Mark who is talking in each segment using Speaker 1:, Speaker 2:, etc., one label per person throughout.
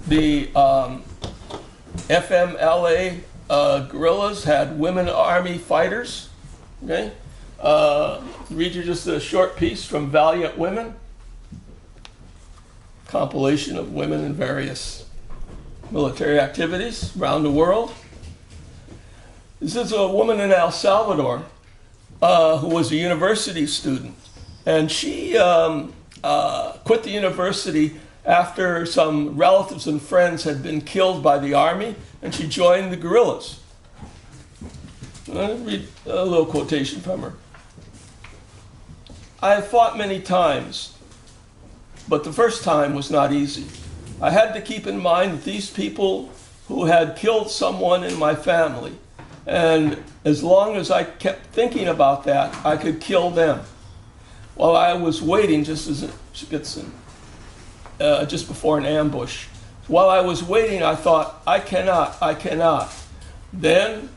Speaker 1: the FMLA guerrillas had women army fighters. Okay, read you just a short piece from Valiant Women, compilation of women in various military activities around the world. This is a woman in El Salvador who was a university student, and she quit the university after some relatives and friends had been killed by the army, and she joined the guerrillas. I'll read a little quotation from her. "I have fought many times, but the first time was not easy. I had to keep in mind that these people who had killed someone in my family, and as long as I kept thinking about that, I could kill them. While I was waiting, just as she gets in, just before an ambush. While I was waiting, I thought, I cannot. Then,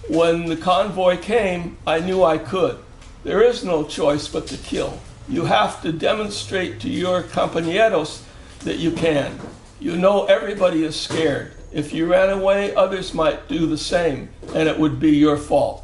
Speaker 1: when the convoy came, I knew I could. There is no choice but to kill. You have to demonstrate to your compañeros that you can. You know everybody is scared. If you ran away, others might do the same, and it would be your fault."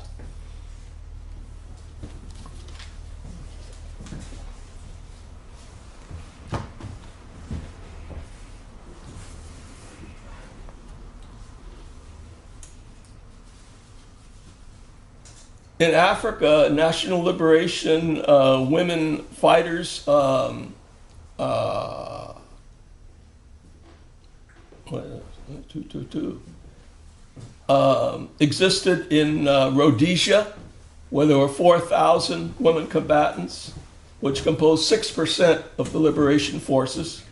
Speaker 1: In Africa, national liberation women fighters existed in Rhodesia, where there were 4,000 women combatants, which composed 6% of the liberation forces.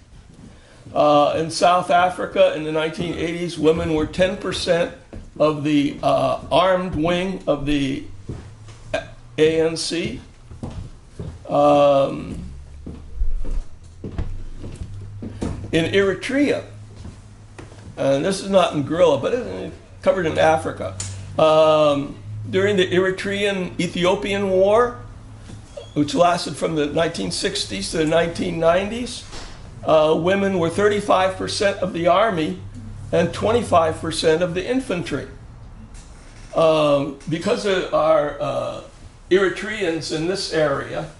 Speaker 1: In South Africa in the 1980s, women were 10% of the armed wing of the ANC. In Eritrea, and this is not in guerrilla, but it's covered in Africa. During the Eritrean-Ethiopian War, which lasted from the 1960s to the 1990s, women were 35% of the army and 25% of the infantry. Because of our Eritreans in this area,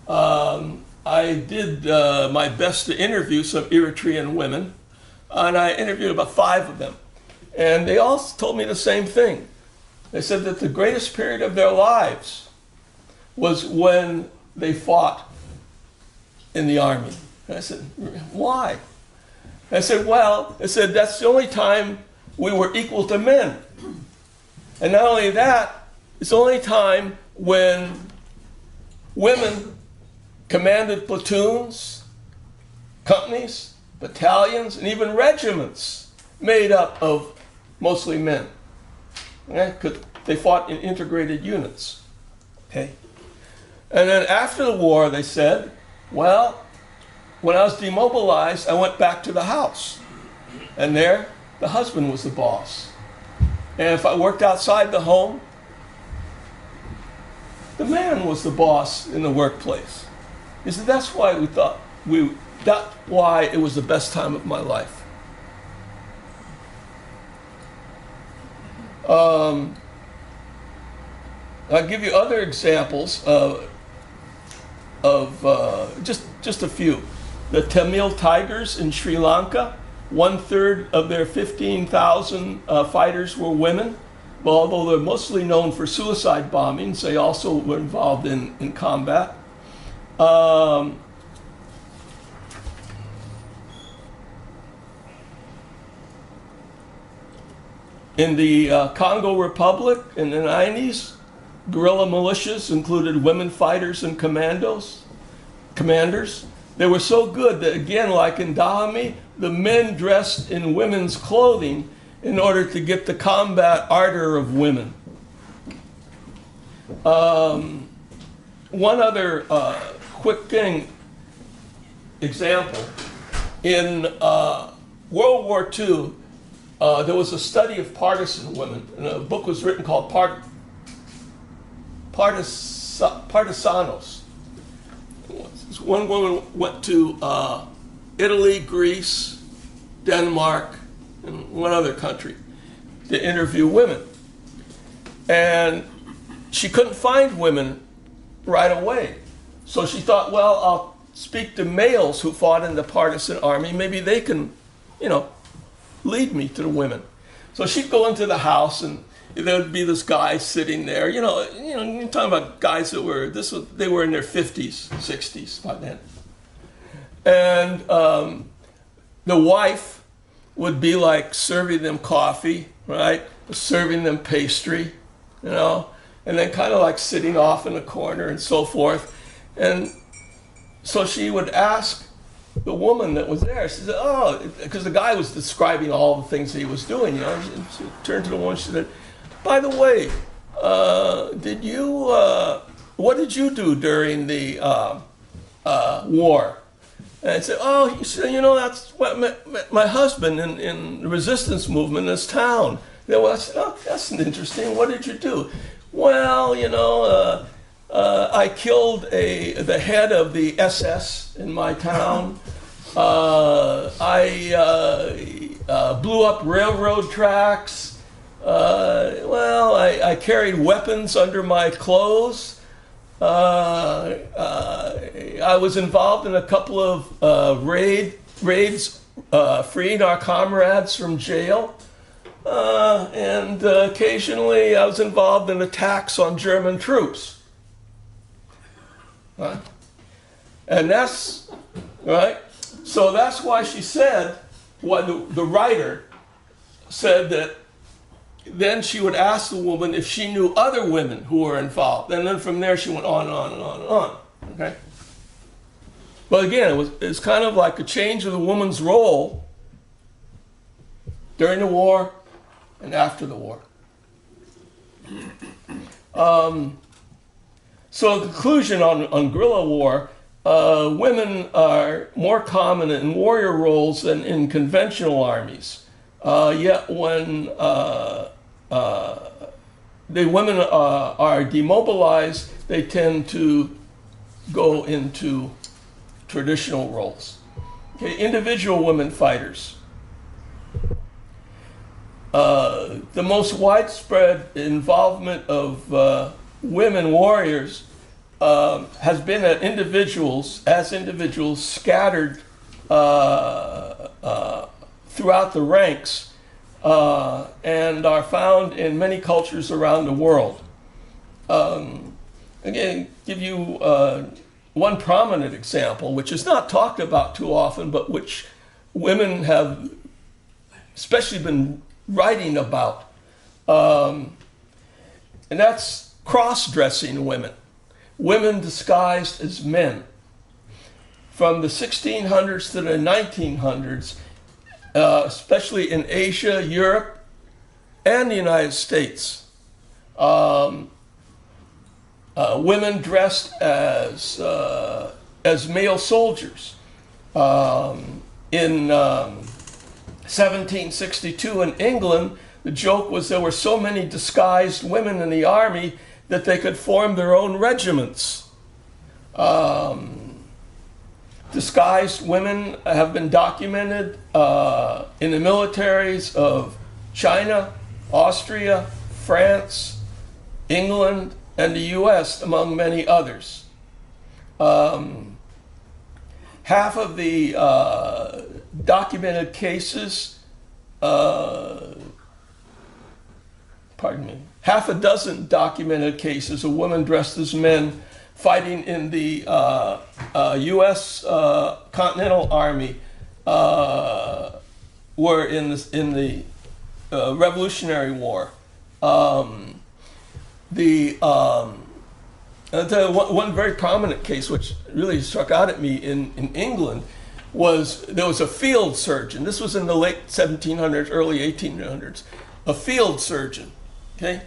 Speaker 1: I did my best to interview some Eritrean women, and I interviewed about 5 of them. And they all told me the same thing. They said that the greatest period of their lives was when they fought in the army. And I said, why? I said, well, I said, that's the only time we were equal to men. And not only that, it's the only time when women commanded platoons, companies, battalions, and even regiments made up of mostly men. Okay? 'Cause they fought in integrated units. Okay? And then after the war, they said, well, when I was demobilized, I went back to the house. And there, the husband was the boss. And if I worked outside the home, the man was the boss in the workplace. He said, that's why we thought, that's why it was the best time of my life. I'll give you other examples of just a few. The Tamil Tigers in Sri Lanka, 1/3 of their 15,000 fighters were women. Well, although they're mostly known for suicide bombings, they also were involved in combat. In the Congo Republic in the 90s, guerrilla militias included women fighters and commanders. They were so good that, again, like in Dahomey, the men dressed in women's clothing in order to get the combat ardor of women. One other quick example. In World War II, there was a study of partisan women, and a book was written called Partisanos. One woman went to Italy, Greece, Denmark, and one other country to interview women. And she couldn't find women right away. So she thought, well, I'll speak to males who fought in the partisan army. Maybe they can, lead me to the women. So she'd go into the house, and there would be this guy sitting there. You're talking about guys that they were in their 50s, 60s by then. And the wife would be like serving them coffee, right? Serving them pastry, and then kind of like sitting off in a corner and so forth. And so she would ask the woman that was there, she said, because the guy was describing all the things he was doing, and she turned to the woman, she said, by the way, what did you do during the war? And I said, he said, that's what my husband in the resistance movement in this town. I said, that's interesting. What did you do? Well, I killed the head of the SS in my town. I blew up railroad tracks. I carried weapons under my clothes. I was involved in a couple of raids freeing our comrades from jail. And occasionally I was involved in attacks on German troops. Right? And that's, right? So that's why she said, the writer said that then she would ask the woman if she knew other women who were involved. And then from there she went on and on and on and on. Okay? But again, it's kind of like a change of the woman's role during the war and after the war. So the conclusion on guerrilla war, women are more common in warrior roles than in conventional armies. Yet when the women are demobilized, they tend to go into traditional roles. Okay, individual women fighters. The most widespread involvement of women warriors has been as individuals scattered throughout the ranks and are found in many cultures around the world. Again, give you one prominent example, which is not talked about too often, but which women have especially been writing about. And that's cross-dressing women. Women disguised as men. From the 1600s to the 1900s, especially in Asia, Europe, and the United States, women dressed as male soldiers. In 1762 in England, the joke was there were so many disguised women in the army that they could form their own regiments. Disguised women have been documented in the militaries of China, Austria, France, England, and the US, among many others. Half of the documented cases, half a dozen documented cases of women dressed as men fighting in the U.S. Continental Army were in the Revolutionary War. One very prominent case, which really struck out at me in England, was there was a field surgeon. This was in the late 1700s, early 1800s. A field surgeon, okay?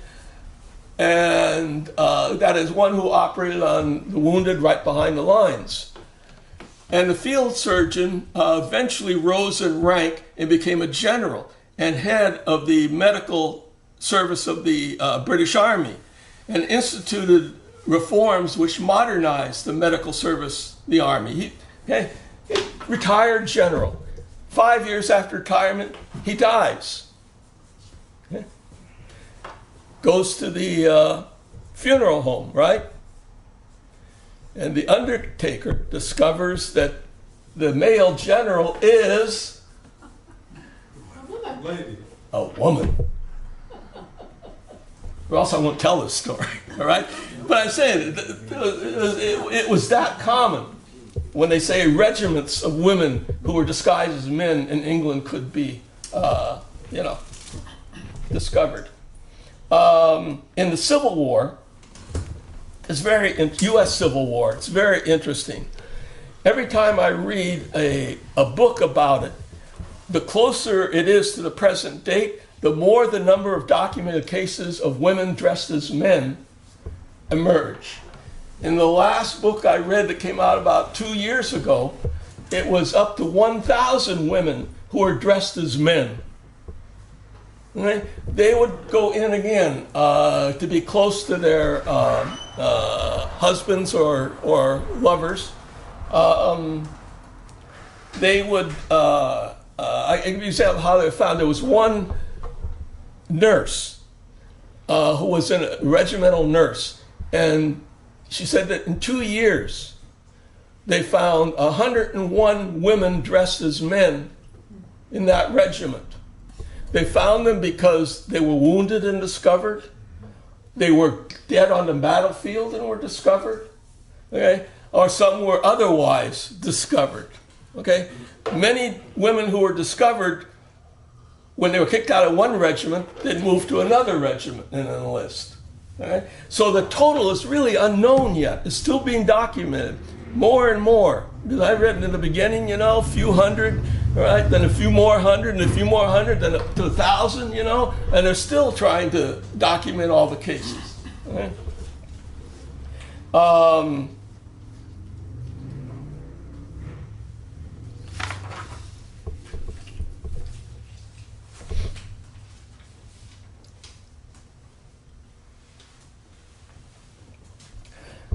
Speaker 1: And that is one who operated on the wounded right behind the lines. And the field surgeon eventually rose in rank and became a general and head of the medical service of the British Army, and instituted reforms which modernized the medical service, the Army. He retired general, 5 years after retirement, he dies. Okay? Goes to the funeral home, right? And the undertaker discovers that the male general is a woman. Or else I won't tell this story, all right? But I'm saying it was that common when they say regiments of women who were disguised as men in England could be, discovered. In the Civil War, U.S. Civil War, it's very interesting. Every time I read a book about it, the closer it is to the present date, the more the number of documented cases of women dressed as men emerge. In the last book I read that came out about 2 years ago, it was up to 1,000 women who were dressed as men. Okay? They would go in again to be close to their husbands or lovers. They would, I can give you an example of how they found. There was one nurse who was a regimental nurse, and she said that in 2 years they found 101 women dressed as men in that regiment. They found them because they were wounded and discovered. They were dead on the battlefield and were discovered. Okay? Or some were otherwise discovered. Okay? Many women who were discovered when they were kicked out of one regiment, they'd move to another regiment and enlist. Okay? So the total is really unknown yet. It's still being documented more and more. Because I read in the beginning, a few hundred, right? Then a few more hundred, and a few more hundred, then up to 1,000, and they're still trying to document all the cases. Okay?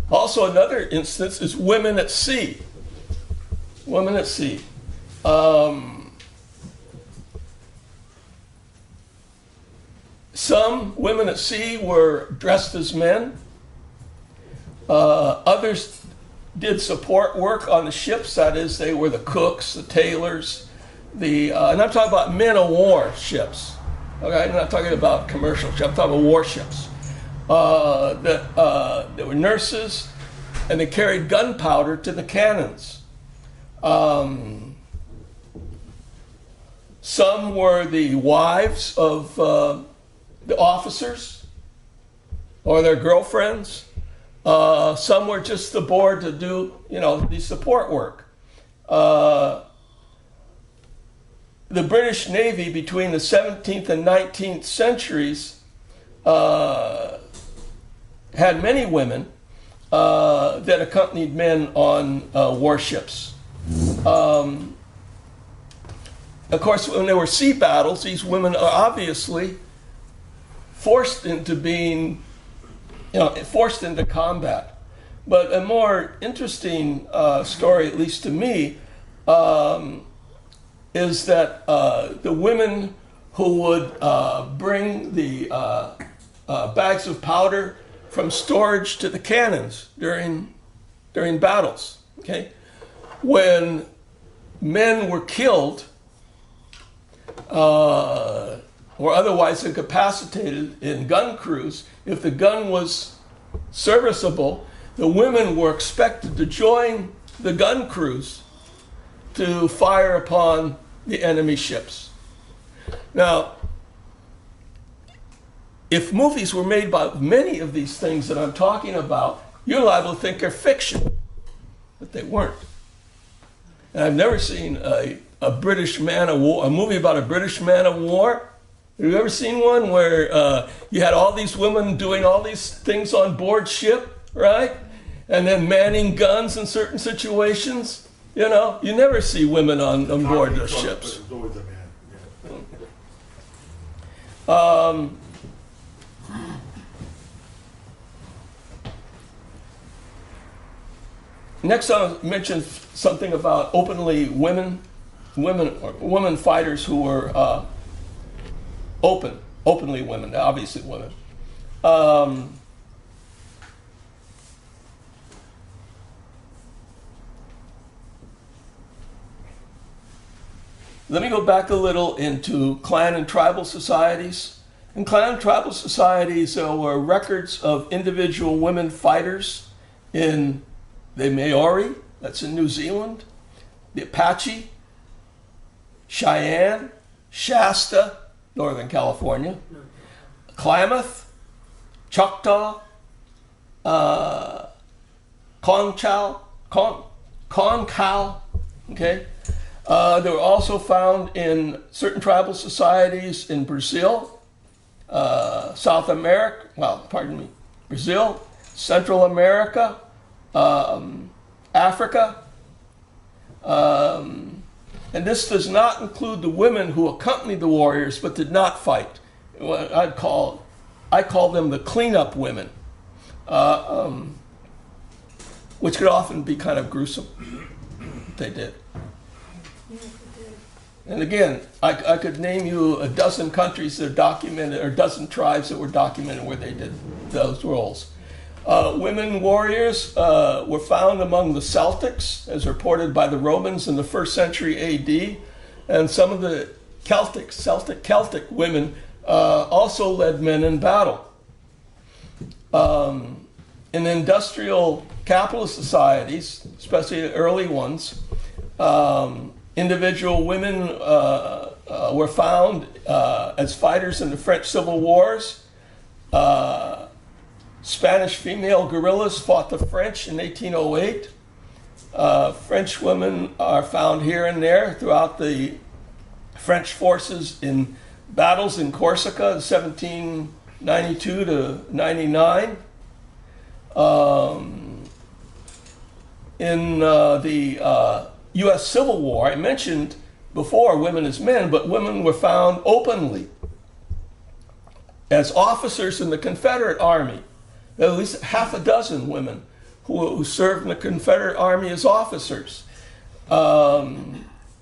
Speaker 1: Also, another instance is women at sea. Women at sea. Some women at sea were dressed as men. Others did support work on the ships. That is, they were the cooks, the tailors, and I'm talking about men of war ships. Okay, I'm not talking about commercial ships. I'm talking about warships. There were nurses, and they carried gunpowder to the cannons. Some were the wives of the officers or their girlfriends. Some were just aboard to do, the support work. The British Navy between the 17th and 19th centuries had many women that accompanied men on warships. Of course, when there were sea battles, these women are obviously forced into being, forced into combat. But a more interesting story, at least to me, is that the women who would bring the bags of powder from storage to the cannons during battles. Okay, when men were killed or otherwise incapacitated in gun crews, if the gun was serviceable, the women were expected to join the gun crews to fire upon the enemy ships. Now, if movies were made about many of these things that I'm talking about, you're liable to think they're fiction, but they weren't. And I've never seen a British man of war, a movie about a British man of war. Have you ever seen one where you had all these women doing all these things on board ship, right? And then manning guns in certain situations? You never see women on board those ships. Next, I'll mention something about openly women women fighters who were openly women, obviously women. Let me go back a little into clan and tribal societies. In clan and tribal societies, there were records of individual women fighters in the Maori, that's in New Zealand, the Apache, Cheyenne, Shasta, Northern California, Klamath, Choctaw, Concow, okay? They were also found in certain tribal societies in Brazil, South America, Brazil, Central America, Africa, and this does not include the women who accompanied the warriors but did not fight. What I call them the cleanup women, which could often be kind of gruesome. They did. And again, I could name you a dozen countries that are documented, or a dozen tribes that were documented where they did those roles. Women warriors were found among the Celtics, as reported by the Romans in the 1st century AD, and some of the Celtic women also led men in battle. In industrial capitalist societies, especially the early ones, individual women were found as fighters in the French Civil Wars. Spanish female guerrillas fought the French in 1808. French women are found here and there throughout the French forces in battles in Corsica, 1792 to 99. In the U.S. Civil War, I mentioned before women as men, but women were found openly as officers in the Confederate Army. There were at least half a dozen women who served in the Confederate Army as officers.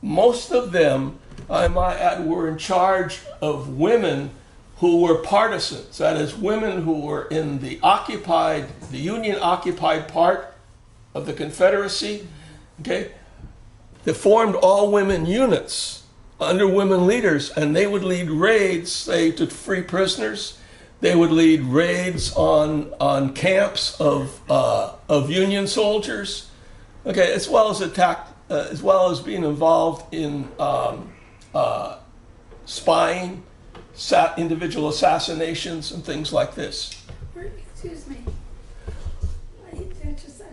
Speaker 1: Most of them, I might add, were in charge of women who were partisans, that is, women who were in the Union-occupied part of the Confederacy, okay? They formed all-women units under women leaders, and they would lead raids, say, to free prisoners. They would lead raids on camps of Union soldiers, okay, as well as being involved in spying, individual assassinations, and things like this.
Speaker 2: Excuse me. I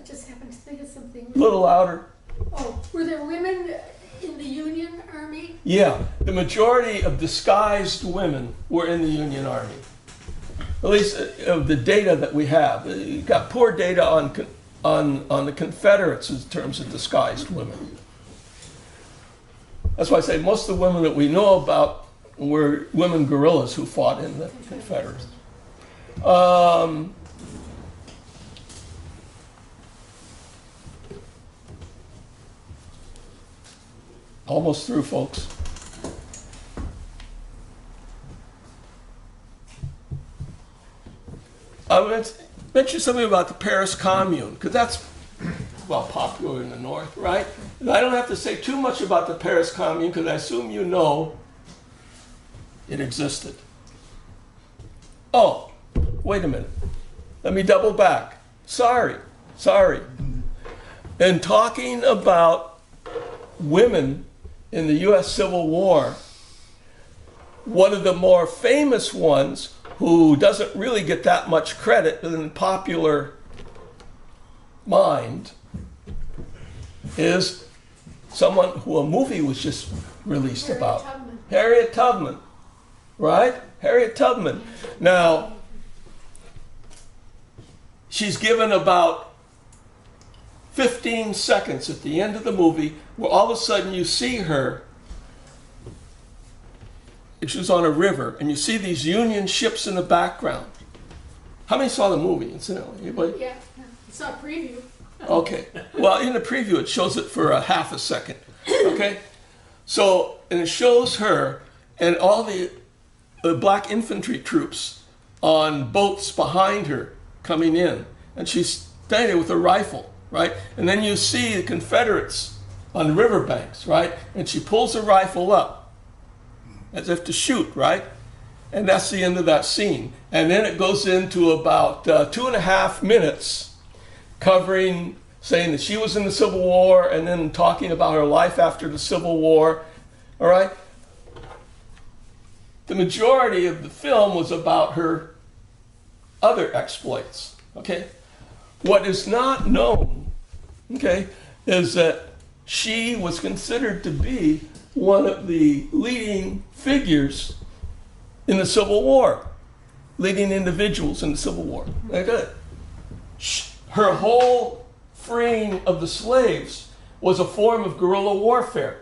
Speaker 2: just happened to think of something.
Speaker 1: A little louder.
Speaker 2: Oh, were there women in the Union Army?
Speaker 1: Yeah, the majority of disguised women were in the Union Army. At least of the data that we have. You've got poor data on the Confederates in terms of disguised women. That's why I say most of the women that we know about were women guerrillas who fought in the Confederates. Almost through, folks. I want to mention something about the Paris Commune, because that's, well, popular in the North, right? And I don't have to say too much about the Paris Commune, because I assume you know it existed. Oh, wait a minute. Let me double back. Sorry. In talking about women in the U.S. Civil War, one of the more famous ones who doesn't really get that much credit in popular mind is someone who a movie was just released about. Harriet Tubman, right? Harriet Tubman. Now, she's given about 15 seconds at the end of the movie where all of a sudden you see her. She was on a river, and you see these Union ships in the background. How many saw the movie, incidentally? Anybody?
Speaker 2: Yeah, I saw a preview.
Speaker 1: Okay. Well, in the preview, it shows it for a half a second. Okay? So, and it shows her and all the black infantry troops on boats behind her coming in. And she's standing there with a rifle, right? And then you see the Confederates on the riverbanks, right? And she pulls the rifle up as if to shoot, right? And that's the end of that scene. And then it goes into about 2.5 minutes covering, saying that she was in the Civil War and then talking about her life after the Civil War, all right? The majority of the film was about her other exploits, okay? What is not known, okay, is that she was considered to be one of the leading figures in the Civil War, leading individuals in the Civil War. Okay. Her whole freeing of the slaves was a form of guerrilla warfare.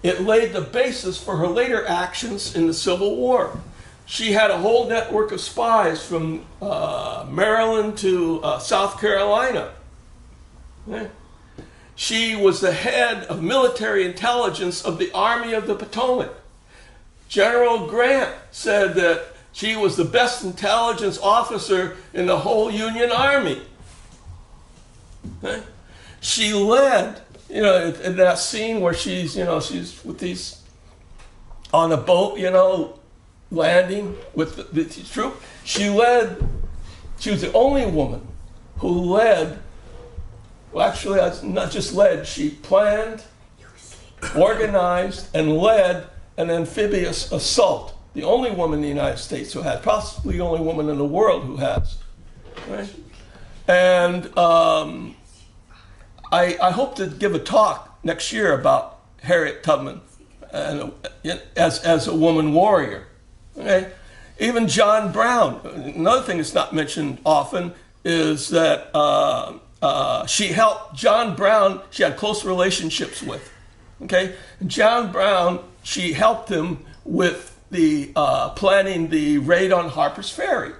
Speaker 1: It laid the basis for her later actions in the Civil War. She had a whole network of spies from Maryland to South Carolina. Okay. She was the head of military intelligence of the Army of the Potomac. General Grant said that she was the best intelligence officer in the whole Union Army. Okay. She led, in that scene where she's with these, on a boat, landing with the troop. She was the only woman who led, well, actually, not just led, she planned, organized, and led an amphibious assault. The only woman in the United States who had, possibly the only woman in the world who has. Right? And I hope to give a talk next year about Harriet Tubman and, as a woman warrior. Okay? Even John Brown, another thing that's not mentioned often is that she helped John Brown, she had close relationships with. Okay? And John Brown, she helped him with the planning the raid on Harper's Ferry.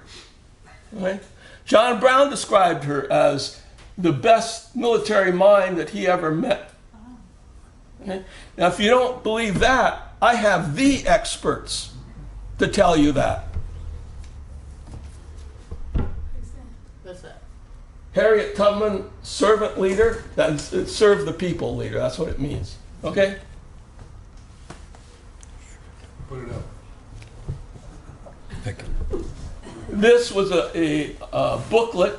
Speaker 1: Okay? John Brown described her as the best military mind that he ever met. Okay? Now, if you don't believe that, I have the experts to tell you that.
Speaker 3: What's that?
Speaker 1: Harriet Tubman, servant leader, that's serve the people leader, that's what it means. Okay?
Speaker 4: Put it up.
Speaker 5: Thank you.
Speaker 1: This was a booklet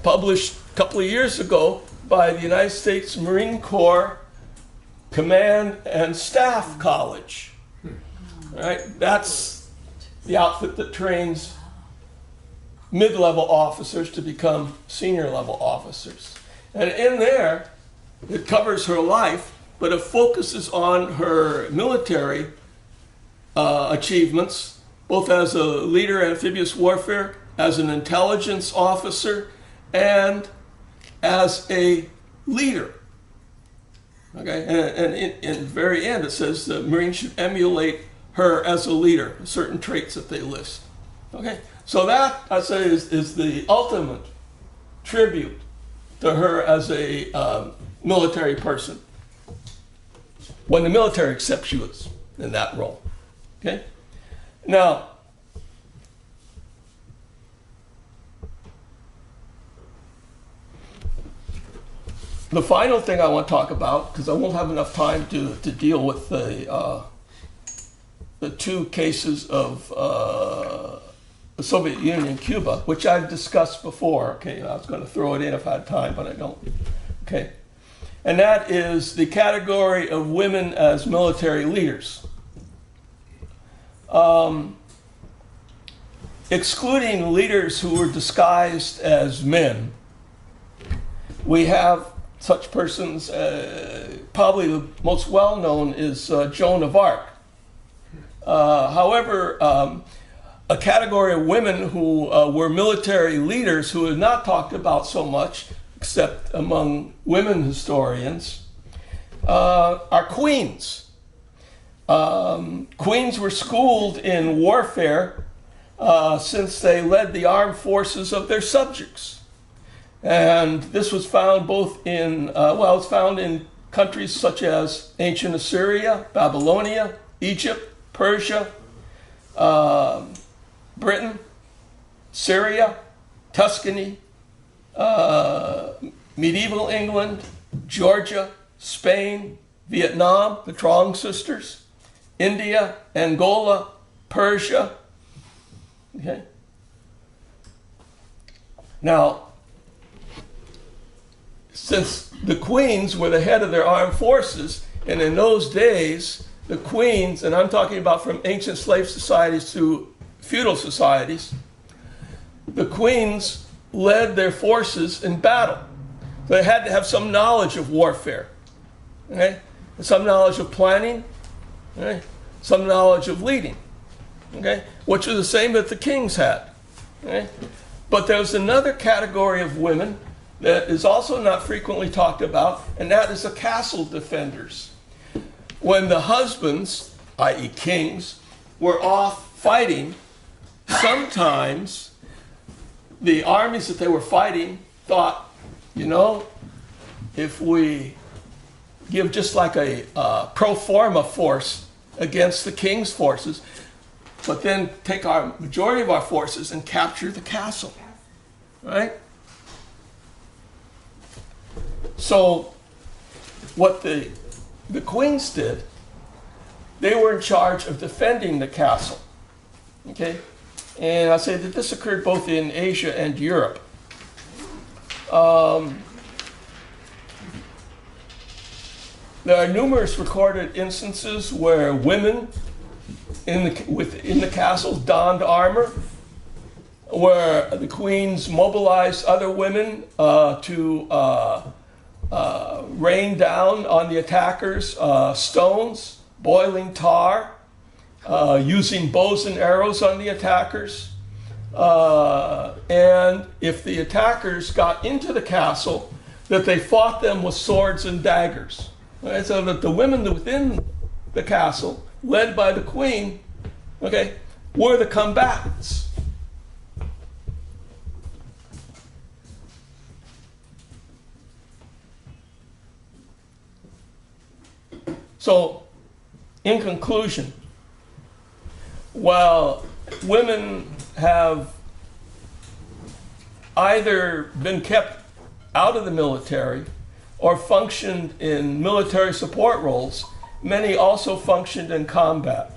Speaker 1: published a couple of years ago by the United States Marine Corps Command and Staff College. All right? That's the outfit that trains mid-level officers to become senior-level officers. And in there, it covers her life, but it focuses on her military achievements, both as a leader in amphibious warfare, as an intelligence officer, and as a leader. Okay, and in the very end, it says the Marines should emulate her as a leader, certain traits that they list. Okay, so that, I say, is the ultimate tribute to her as a military person, when the military accepts you as in that role. Okay, now, the final thing I want to talk about, because I won't have enough time to deal with the two cases of the Soviet Union and Cuba, which I've discussed before. Okay, I was going to throw it in if I had time, but I don't. Okay, and that is the category of women as military leaders. Excluding leaders who were disguised as men, we have such persons, probably the most well-known is Joan of Arc. However, a category of women who were military leaders who are not talked about so much, except among women historians, are queens. Queens were schooled in warfare since they led the armed forces of their subjects. And this was found both in, it's found in countries such as ancient Assyria, Babylonia, Egypt, Persia, Britain, Syria, Tuscany, medieval England, Georgia, Spain, Vietnam, the Trong sisters, India, Angola, Persia. Okay. Now, since the queens were the head of their armed forces, and in those days, the queens, and I'm talking about from ancient slave societies to feudal societies, the queens led their forces in battle. So they had to have some knowledge of warfare, okay? Some knowledge of planning, okay? Some knowledge of leading, okay? Which was the same that the kings had, okay? But there's another category of women that is also not frequently talked about, and that is the castle defenders. When the husbands, i.e. kings, were off fighting, sometimes the armies that they were fighting thought, you know, if we give just like a pro forma force against the king's forces, but then take our majority of our forces and capture the castle, right? So what the queens did, they were in charge of defending the castle, okay? And I say that this occurred both in Asia and Europe. There are numerous recorded instances where women within the castles donned armor, where the queens mobilized other women to rain down on the attackers stones, boiling tar, using bows and arrows on the attackers. And if the attackers got into the castle, that they fought them with swords and daggers. Right? So that the women within the castle, led by the queen, okay, were the combatants. So, in conclusion, while women have either been kept out of the military or functioned in military support roles, many also functioned in combat.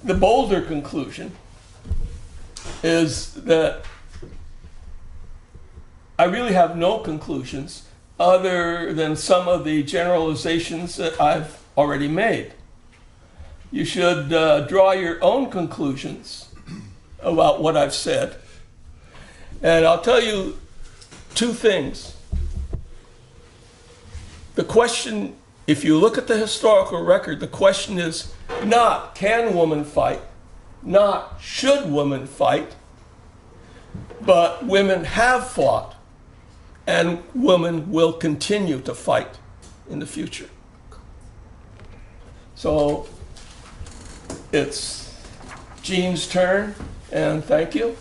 Speaker 1: The bolder conclusion is that I really have no conclusions other than some of the generalizations that I've already made. You should draw your own conclusions about what I've said. And I'll tell you two things. The question, if you look at the historical record, the question is not can women fight, not should women fight, but women have fought and women will continue to fight in the future. So it's Jean's turn, and thank you.